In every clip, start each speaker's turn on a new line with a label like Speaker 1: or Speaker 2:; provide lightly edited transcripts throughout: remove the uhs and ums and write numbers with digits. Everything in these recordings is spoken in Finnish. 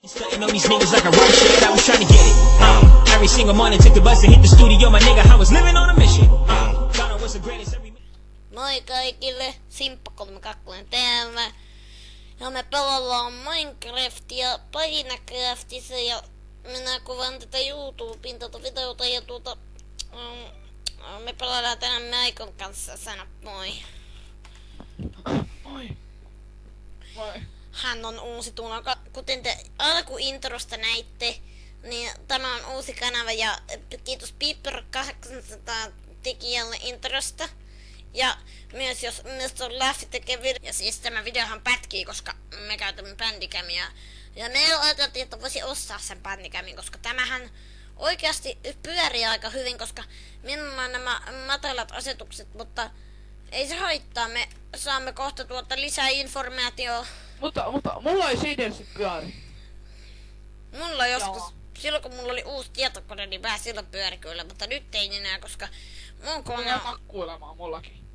Speaker 1: Stunting on these niggas like a road shit, I was trying to get it. Every single morning took the bus to hit the studio, my nigga, I was living on a mission. Thought I was the greatest every minute.
Speaker 2: Moi kaikille, Simppa32 täällä. Ja me pelaillaan Minecraftia Painacraftissa ja minä kuvaan tätä YouTubeen tätä videota ja me pelaillaan tänään Maikon kanssa, sano moi.
Speaker 3: Moi. Moi.
Speaker 2: Hän on uusi tulo, kuten te alkuintrosta näitte, niin tämä on uusi kanava ja kiitos Piper 800 tekijälle introsta. Ja myös jos Mr. Laffi tekee video, ja siis tämä videohan pätkii, koska me käytämme Bandicamia. Ja me ajateltiin, että voisi ostaa sen Bandicamin, koska tämähän oikeasti pyörii aika hyvin, koska minulla on nämä matalat asetukset, mutta ei se haittaa, me saamme kohta lisää informaatiota.
Speaker 3: Mutta mulla ei siinä pyöri.
Speaker 2: Mulla joskus, silloin kun mulla oli uusi tietokone, niin vähän silloin pyöri kyllä, mutta nyt ei enää, koska mun kone on
Speaker 3: makkuilemaan mullakin.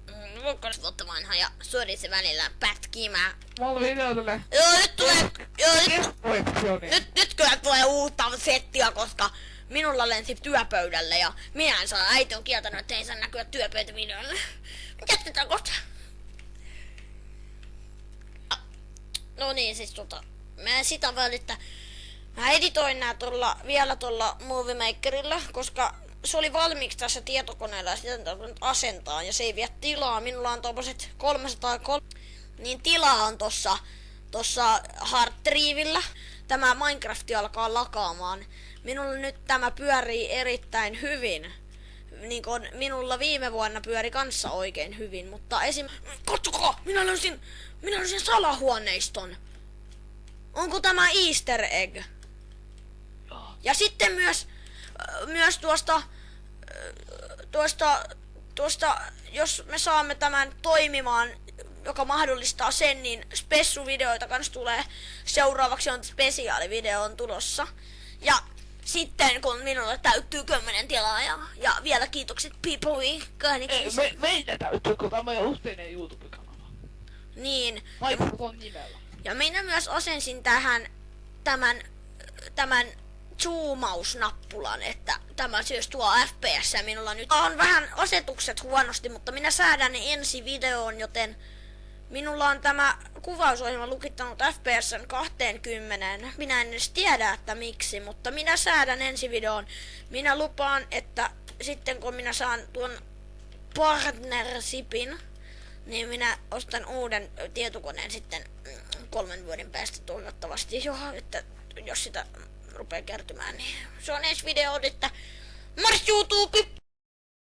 Speaker 2: Mun kone on vuotta vanha ja sori se välillä pätkii
Speaker 3: Mulla video tulee.
Speaker 2: Joo, nyt tulee, nyt kyllä tulee uutta settiä, koska minulla lensi työpöydälle ja minä en saa, äiti on kieltänyt, että ei saa näkyä työpöytävideolle. Jatketaan kohta. No niin, siis mä sitä vaan, että mä editoin nää vielä tuolla Movie Makerilla, koska se oli valmiiksi tässä tietokoneella ja sitä nyt asentaa ja se ei vie tilaa. Minulla on tommoset 303, niin tilaa on tossa hard drivellä. Tämä Minecraft alkaa lakaamaan. Minulla nyt tämä pyörii erittäin hyvin. Niin kuin minulla viime vuonna pyöri kanssa oikein hyvin, mutta katsokaa, minä löysin salahuoneiston. Onko tämä Easter egg? Ja sitten myös tuosta, jos me saamme tämän toimimaan, joka mahdollistaa sen, niin spessuvideoita kanssa tulee. Seuraavaksi on spesiaalivideo on tulossa. Ja sitten kun minulle täyttyy 10 tilaajaa, ja vielä kiitokset People2.
Speaker 3: Meitä täytyy, kun tämä on yhteinen YouTube-kanava.
Speaker 2: Niin.
Speaker 3: Microphone nimellä.
Speaker 2: Ja minä myös asensin tähän tämän zoomausnappulan, että tämä siis tuo FPS ja minulla nyt on vähän asetukset huonosti, mutta minä säädän ne ensi videoon, joten minulla on tämä kuvausohjelma lukittanut FPS:n 20. Minä en edes tiedä, että miksi, mutta minä säädän ensi videoon. Minä lupaan, että sitten kun minä saan tuon partnershipin, niin minä ostan uuden tietokoneen sitten 3 vuoden päästä toivottavasti jo, että jos sitä rupeaa kertymään, niin se on ensi video, että Mars YouTube!